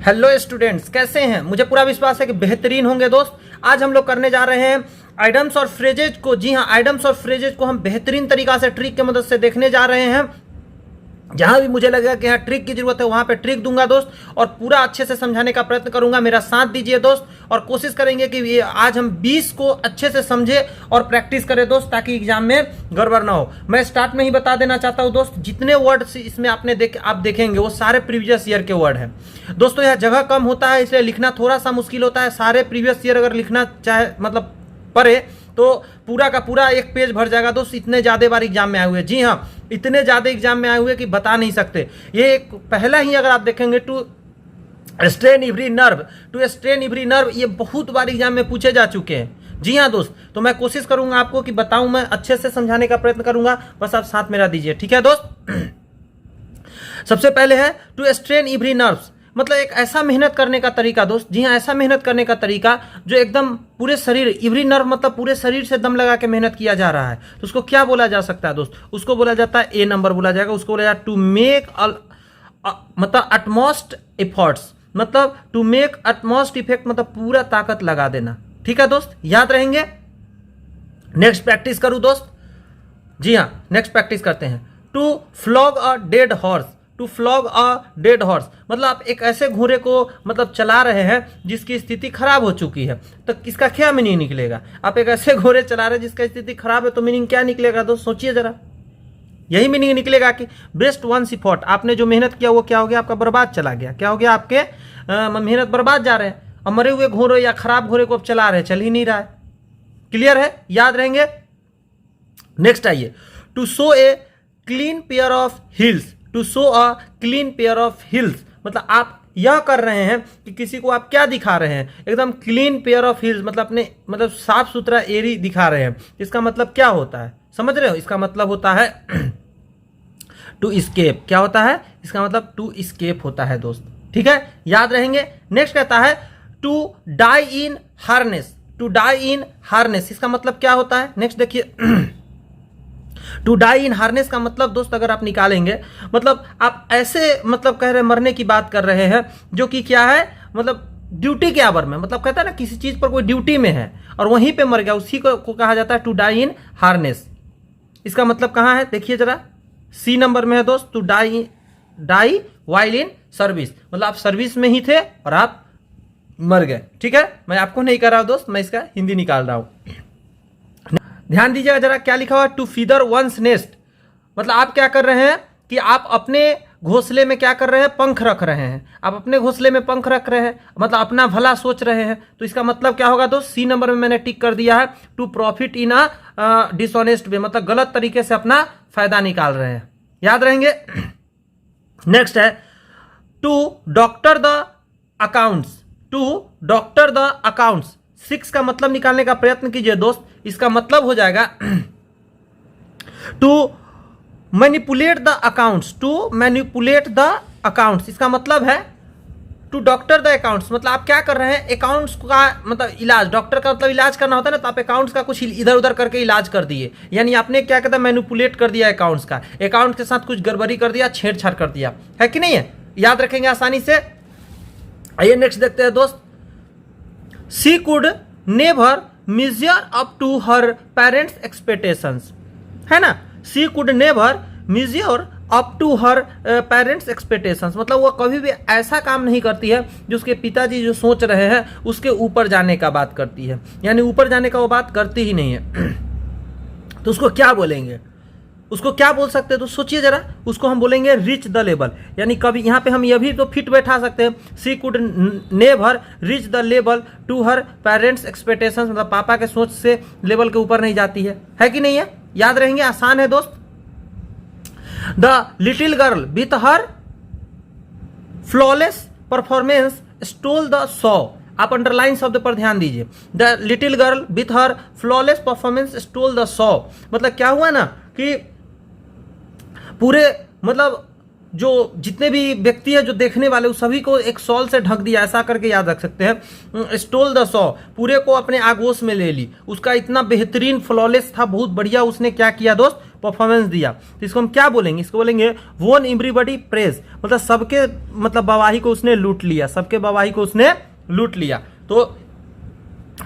Hello students, कैसे हैं? मुझे पूरा विश्वास है कि बेहतरीन होंगे दोस्त। आज हम लोग करने जा रहे हैं आइडम्स और फ्रेजेज को। जी हाँ, आइडम्स और फ्रेजेज को हम बेहतरीन तरीका से ट्रिक की मदद से देखने जा रहे हैं। जहां भी मुझे लगेगा कि यहाँ ट्रिक की जरूरत है वहां पे ट्रिक दूंगा दोस्त, और पूरा अच्छे से समझाने का प्रयत्न करूंगा। मेरा साथ दीजिए दोस्त, और कोशिश करेंगे कि ये आज हम 20 को अच्छे से समझे और प्रैक्टिस करें दोस्त, ताकि एग्जाम में गड़बड़ ना हो। मैं स्टार्ट में ही बता देना चाहता हूं दोस्त, जितने वर्ड इसमें आप देखेंगे वो सारे प्रीवियस ईयर के वर्ड हैं दोस्तों। यह जगह कम होता है इसलिए लिखना थोड़ा सा मुश्किल होता है। सारे प्रीवियस ईयर अगर लिखना चाहे मतलब पढ़े तो पूरा का पूरा एक पेज भर जाएगा दोस्त। इतने ज्यादा बार एग्जाम में आए हुए, जी हाँ, इतने ज्यादा एग्जाम में आए हुए कि बता नहीं सकते। ये एक पहला ही अगर आप देखेंगे to strain every nerve, to strain every nerve, ये बहुत बार एग्जाम में पूछे जा चुके हैं। जी हाँ दोस्त, तो मैं कोशिश करूंगा आपको कि बताऊं, मैं अच्छे से समझाने का प्रयत्न करूंगा, बस आप साथ मेरा दीजिए, ठीक है दोस्त। सबसे पहले है टू स्ट्रेन एवरी नर्व्स, मतलब एक ऐसा मेहनत करने का तरीका दोस्त। जी हाँ, ऐसा मेहनत करने का तरीका जो एकदम पूरे शरीर, एवरी नर्व मतलब पूरे शरीर से दम लगा के मेहनत किया जा रहा है, तो उसको क्या बोला जा सकता है दोस्त? उसको बोला जाता है, ए नंबर बोला जाएगा, उसको बोला जाता है टू मेक मतलब अटमोस्ट एफर्ट्स, मतलब टू मेक अटमोस्ट इफेक्ट, मतलब पूरा ताकत लगा देना। ठीक है दोस्त, याद रहेंगे। नेक्स्ट प्रैक्टिस करूं दोस्त। जी हाँ, नेक्स्ट प्रैक्टिस करते हैं। To flog a dead horse, to flog a dead horse, मतलब आप एक ऐसे घोड़े को मतलब चला रहे हैं जिसकी स्थिति खराब हो चुकी है, तो इसका क्या मीनिंग निकलेगा? आप एक ऐसे घोड़े चला रहे हैं जिसका स्थिति खराब है, तो मीनिंग क्या निकलेगा दोस्त? सोचिए जरा। यही मीनिंग निकलेगा कि बेस्ट वंस इफोर्ट, आपने जो मेहनत किया वो क्या हो गया? आपका बर्बाद चला गया। क्या हो गया? आपके मेहनत बर्बाद जा रहे हैं। अब मरे हुए घोड़े या खराब घोड़े को आप चला रहे हैं, चल ही नहीं रहा है। क्लियर है? याद रहेंगे। नेक्स्ट आइए, to show a clean pair of heels, to show a clean pair of heels, मतलब आप यह कर रहे हैं कि किसी को आप क्या दिखा रहे हैं? एकदम क्लीन पेयर ऑफ हिल्स, मतलब अपने मतलब साफ सुथरा एरी दिखा रहे हैं। इसका मतलब क्या होता है? समझ रहे हो? इसका मतलब होता है टू स्केप। क्या होता है? इसका मतलब टू स्केप होता है दोस्त। ठीक है, याद रहेंगे। नेक्स्ट कहता है to die in harness, to die in harness, इसका मतलब क्या होता है? नेक्स्ट देखिए, टू डाई इन हार्नेस का मतलब दोस्त अगर आप निकालेंगे, मतलब आप ऐसे मतलब कह रहे मरने की बात कर रहे हैं जो कि क्या है, मतलब ड्यूटी के आवर में, मतलब कहता है ना किसी चीज पर कोई ड्यूटी में है और वहीं पे मर गया, उसी को कहा जाता है टू डाई इन हार्नेस। इसका मतलब कहां है? देखिए जरा, सी नंबर में है दोस्त, to die while in service, मतलब आप सर्विस में ही थे और आप मर गए। ठीक है, मैं आपको नहीं कर रहा हूं दोस्त, मैं इसका हिंदी निकाल रहा हूं। ध्यान दीजिएगा जरा, क्या लिखा हुआ? टू फीदर वंस नेस्ट, मतलब आप क्या कर रहे हैं कि आप अपने घोंसले में क्या कर रहे हैं? पंख रख रहे हैं। आप अपने घोंसले में पंख रख रहे हैं, मतलब अपना भला सोच रहे हैं। तो इसका मतलब क्या होगा दोस्त? सी नंबर में मैंने टिक कर दिया है, to profit in a dishonest way, मतलब गलत तरीके से अपना फायदा निकाल रहे हैं। याद रहेंगे। नेक्स्ट है to doctor the accounts, to doctor the accounts, 6 का मतलब निकालने का प्रयत्न कीजिए दोस्त। इसका मतलब हो जाएगा to manipulate the accounts, to manipulate the accounts, इसका मतलब है टू डॉक्टर द अकाउंट्स, मतलब आप क्या कर रहे हैं? अकाउंट्स का मतलब इलाज, डॉक्टर का मतलब इलाज करना होता है ना, तो आप अकाउंट्स का कुछ इधर उधर करके इलाज कर दिए, यानी आपने क्या कहता है? मैनिपुलेट कर दिया अकाउंट्स का, अकाउंट के साथ कुछ गड़बड़ी कर दिया, छेड़छाड़ कर दिया, है कि नहीं है? याद रखेंगे आसानी से। आइए नेक्स्ट देखते हैं दोस्त। She could never measure up to her parents expectations, है ना? she could never measure up to her parents expectations, मतलब वो कभी भी ऐसा काम नहीं करती है जो उसके पिताजी जो सोच रहे हैं उसके ऊपर जाने का बात करती है, यानी ऊपर जाने का वो बात करती ही नहीं है। तो उसको क्या बोलेंगे? उसको क्या बोल सकते हैं? तो सोचिए जरा, उसको हम बोलेंगे रिच द लेवल, यानी कभी यहाँ पे हम ये भी तो फिट बैठा सकते हैं, she could never reach the level to her parents expectations, मतलब पापा के सोच से लेवल के ऊपर नहीं जाती है कि नहीं है? याद रहेंगे, आसान है दोस्त। The little girl with her flawless performance stole the show, आप अंडरलाइन शब्द पर ध्यान दीजिए। The little girl with her flawless performance stole the show, मतलब क्या हुआ ना कि पूरे मतलब जो जितने भी व्यक्ति है जो देखने वाले उस सभी को एक शॉल से ढक दिया, ऐसा करके याद रख सकते हैं। स्टोल द शो, पूरे को अपने आगोश में ले ली। उसका इतना बेहतरीन फ्लॉलेस था, बहुत बढ़िया, उसने क्या किया दोस्त? परफॉर्मेंस दिया, तो इसको हम क्या बोलेंगे, इसको बोलेंगे वोन एवरीबॉडी प्रेज, मतलब सबके मतलब गवाही को उसने लूट लिया, सबके गवाही को उसने लूट लिया। तो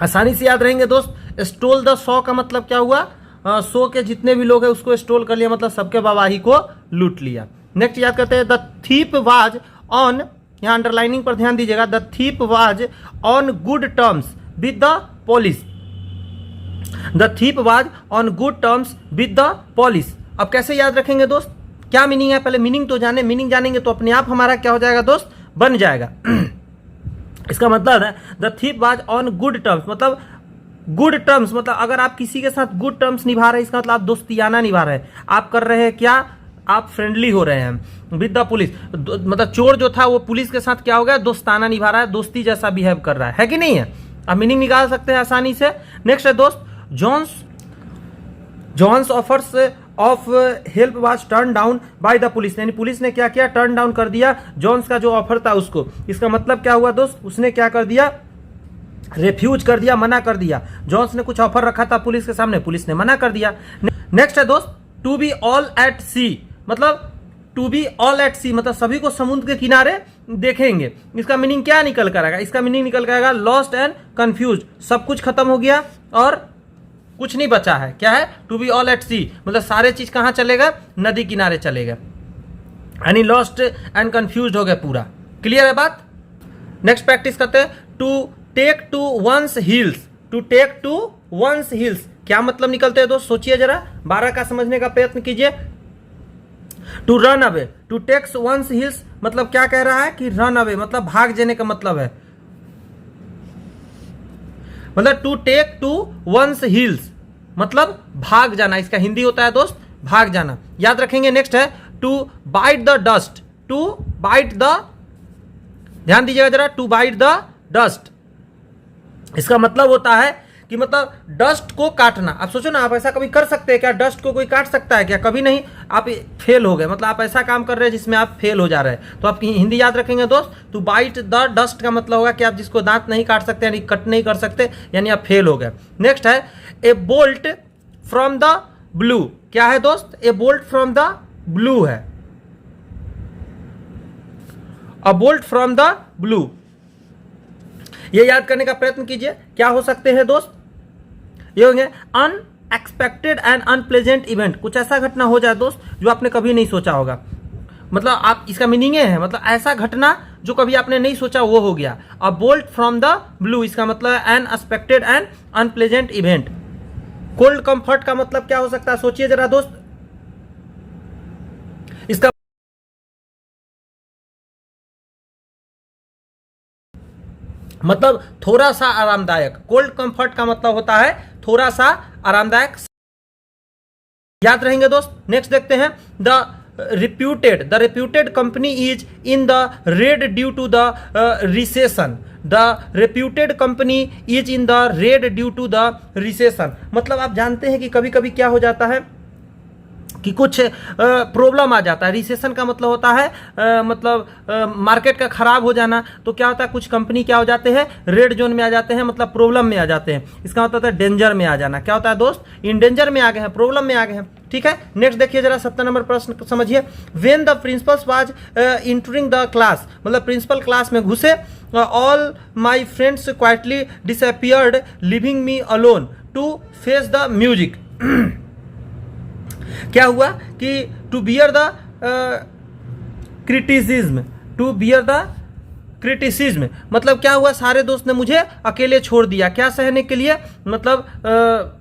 आसानी से याद रहेंगे दोस्त। स्टोल द शो का मतलब क्या हुआ, शो के जितने भी लोग हैं उसको स्टोल कर लिया, मतलब सबके गवाही को लूट लिया। नेक्स्ट याद करते हैं, द थीप वाज ऑन, यहाँ अंडरलाइनिंग पर ध्यान दीजिएगा, the thief was on good terms with the police, the thief was on good terms with the police. अब कैसे याद रखेंगे दोस्त, क्या मीनिंग है, पहले मीनिंग तो जाने, मीनिंग जानेंगे तो अपने आप हमारा क्या हो जाएगा दोस्त, बन जाएगा। इसका मतलब है the thief was on good terms, मतलब गुड टर्म्स मतलब अगर आप किसी के साथ गुड टर्म्स निभा रहे हैं, इसका मतलब आप दोस्तियाना निभा रहे हैं, आप कर रहे हैं क्या, आप फ्रेंडली हो रहे हैं विद द पुलिस, मतलब चोर जो था वो पुलिस के साथ क्या हो गया, दोस्ताना निभा रहा है, दोस्ती जैसा बिहेव कर रहा है कि नहीं है। आप मीनिंग निकाल सकते हैं आसानी से। नेक्स्ट है दोस्त, John's offers of help was turn down by the police, यानी पुलिस ने क्या किया, टर्न डाउन कर दिया जॉन्स का जो ऑफर था उसको। इसका मतलब क्या हुआ दोस्त, उसने क्या कर दिया, रेफ्यूज कर दिया, मना कर दिया। जॉन्स ने कुछ ऑफर रखा था पुलिस के सामने, पुलिस ने मना कर दिया। नेक्स्ट है दोस्त, टू बी ऑल एट सी, मतलब टू बी ऑल एट सी मतलब सभी को समुद्र के किनारे देखेंगे। इसका मीनिंग क्या निकल कर आएगा, इसका मीनिंग निकल कर आएगा लॉस्ट एंड कंफ्यूज, सब कुछ खत्म हो गया और कुछ नहीं बचा है। क्या है, टू बी ऑल एट सी मतलब सारे चीज कहां चलेगा, नदी किनारे चलेगा, यानी लॉस्ट एंड कंफ्यूज हो गया पूरा। क्लियर है बात। नेक्स्ट प्रैक्टिस करते हैं, to take to one's heels, to take to one's heels क्या मतलब निकलते हैं दोस्त, सोचिए जरा, 12 का समझने का प्रयत्न कीजिए। To run away, to takes one's heels मतलब क्या कह रहा है कि रन अवे मतलब भाग जाने का मतलब है, मतलब to take to one's heels मतलब भाग जाना, इसका हिंदी होता है दोस्त भाग जाना, याद रखेंगे। नेक्स्ट है to bite the dust, to bite the, ध्यान दीजिएगा जरा, टू बाइट द डस्ट इसका मतलब होता है कि मतलब डस्ट को काटना। आप सोचो ना, आप ऐसा कभी कर सकते हैं क्या, डस्ट को कोई काट सकता है क्या, कभी नहीं। आप फेल हो गए, मतलब आप ऐसा काम कर रहे हैं जिसमें आप फेल हो जा रहे हैं, तो आप हिंदी याद रखेंगे दोस्त। टू बाइट द डस्ट का मतलब होगा कि आप जिसको दांत नहीं काट सकते, यानी कट नहीं कर सकते, यानी आप फेल हो गए। नेक्स्ट है a bolt from the blue, क्या है दोस्त, a bolt from the blue है, a bolt from the blue, ये याद करने का प्रयत्न कीजिए। क्या हो सकते हैं दोस्त, ये होंगे अनएक्सपेक्टेड एंड अनप्लेजेंट इवेंट, कुछ ऐसा घटना हो जाए दोस्त जो आपने कभी नहीं सोचा होगा, मतलब आप, इसका मीनिंग है मतलब ऐसा घटना जो कभी आपने नहीं सोचा वो हो गया। अ बोल्ट फ्रॉम द ब्लू इसका मतलब है unexpected and unpleasant event. Cold comfort का मतलब क्या हो सकता है, सोचिए जरा दोस्त, इसका मतलब थोड़ा सा आरामदायक, कोल्ड कंफर्ट का मतलब होता है थोड़ा सा आरामदायक, याद रहेंगे दोस्त। नेक्स्ट देखते हैं, the reputed company is in the red due to the recession, the reputed company is in the red due to the recession मतलब आप जानते हैं कि कभी कभी क्या हो जाता है कि कुछ प्रॉब्लम आ जाता है। रिसेशन का मतलब होता है मतलब मार्केट का खराब हो जाना, तो क्या होता है कुछ कंपनी क्या हो जाते हैं, रेड जोन में आ जाते हैं, मतलब प्रॉब्लम में आ जाते हैं, इसका मतलब होता है डेंजर में आ जाना। क्या होता है दोस्त, इन डेंजर में आ गए हैं, प्रॉब्लम में आ गए हैं। ठीक है, नेक्स्ट देखिए जरा 17 नंबर प्रश्न समझिए। When the principal was entering the class मतलब प्रिंसिपल क्लास में घुसे, all my friends quietly disappeared leaving me alone to face the music. क्या हुआ कि to bear the criticism, to bear the criticism मतलब क्या हुआ, सारे दोस्त ने मुझे अकेले छोड़ दिया, क्या सहने के लिए, मतलब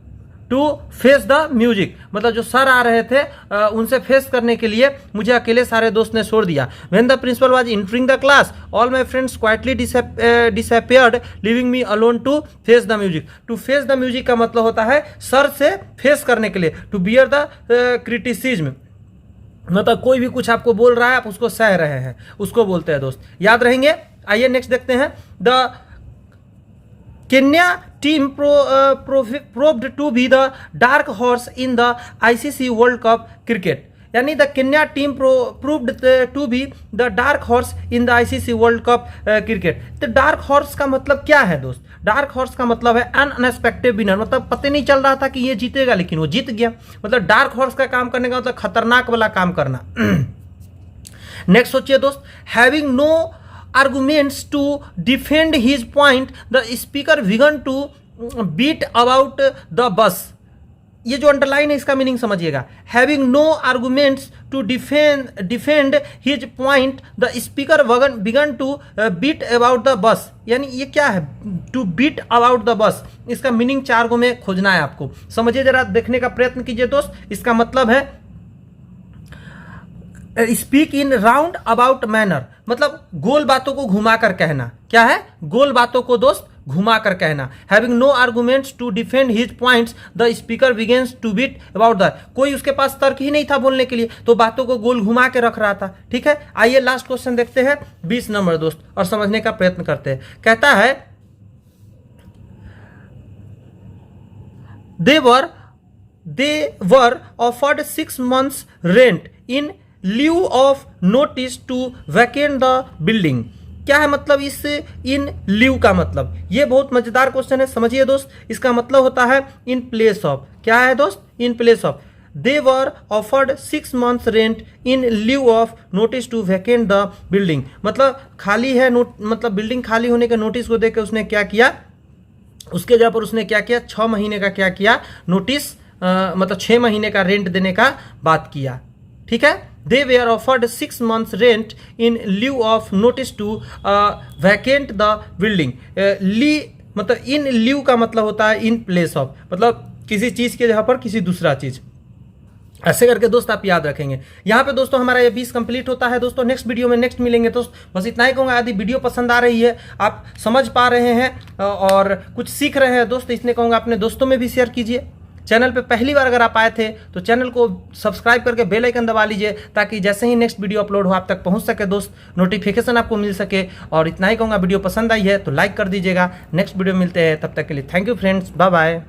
टू फेस द म्यूजिक मतलब जो सर आ रहे थे उनसे फेस करने के लिए मुझे अकेले सारे दोस्त ने छोड़ दिया। When the principal was entering the class, all my friends quietly disappeared leaving me alone to face the music. To face the music का मतलब होता है सर से फेस करने के लिए। टू बियर द क्रिटिसिज्म मतलब कोई भी कुछ आपको बोल रहा है आप उसको सह रहे हैं, उसको बोलते हैं दोस्त, याद रहेंगे। आइए नेक्स्ट देखते हैं, the Kenya team proved to be the dark horse in the ICC World Cup cricket। यानी the Kenya team proved to be the dark horse in the ICC World Cup cricket. तो dark horse का मतलब क्या है दोस्त? Dark horse का मतलब है अनएक्सपेक्टेड विनर, मतलब पता नहीं चल रहा था कि ये जीतेगा लेकिन वो जीत गया। मतलब डार्क हॉर्स का काम करने का मतलब खतरनाक वाला काम करना। नेक्स्ट सोचिए दोस्त, having no arguments to defend his point the speaker began to beat about the bush. ये जो अंडरलाइन है इसका मीनिंग समझिएगा। Having no arguments to defend his point the speaker began to beat about the bush. यानी ये क्या है? To beat about the बस, इसका मीनिंग 4 गो में खोजना है आपको। समझिए जरा, देखने का प्रयत्न कीजिए दोस्त। इसका मतलब है speak in round about manner, मतलब गोल बातों को घुमा कर कहना। क्या है? गोल बातों को दोस्त घुमा कर कहना। Having no arguments to defend his points the speaker begins to beat about the. कोई उसके पास तर्क ही नहीं था बोलने के लिए, तो बातों को गोल घुमा के रख रहा था। ठीक है, आइए लास्ट क्वेश्चन देखते हैं 20 नंबर दोस्त, और समझने का प्रयत्न करते हैं। कहता है they were offered 6 months rent in lieu of notice to vacant the building. क्या है मतलब इस इन ल्यू का मतलब? ये बहुत मजेदार क्वेश्चन है, समझिए दोस्त। इसका मतलब होता है इन प्लेस ऑफ। क्या है दोस्त? In place of. They were offered 6 months rent in lieu of notice to vacant the building. मतलब खाली है, मतलब बिल्डिंग खाली होने के नोटिस को देकर उसने क्या किया, उसके जगह पर उसने क्या किया, 6 महीने का क्या किया, नोटिस मतलब 6 महीने का रेंट देने का बात किया। ठीक है, they were offered 6 months rent in lieu of notice to vacant the building. Lieu मतलब इन ल्यू का मतलब होता है इन प्लेस ऑफ, मतलब किसी चीज के जगह पर किसी दूसरा चीज। ऐसे करके दोस्त आप याद रखेंगे। यहाँ पे दोस्तों हमारा ये 20 कंप्लीट होता है दोस्तों। नेक्स्ट वीडियो में नेक्स्ट मिलेंगे दोस्त। बस इतना ही कहूँगा, यदि वीडियो पसंद आ रही है, आप समझ पा रहे हैं और कुछ सीख रहे हैं दोस्त, इसलिए कहूँगा अपने दोस्तों में भी शेयर कीजिए। चैनल पे पहली बार अगर आप आए थे तो चैनल को सब्सक्राइब करके बेल आइकन दबा लीजिए, ताकि जैसे ही नेक्स्ट वीडियो अपलोड हो आप तक पहुंच सके दोस्त, नोटिफिकेशन आपको मिल सके। और इतना ही कहूँगा, वीडियो पसंद आई है तो लाइक कर दीजिएगा। नेक्स्ट वीडियो मिलते हैं, तब तक के लिए thank you friends, bye bye.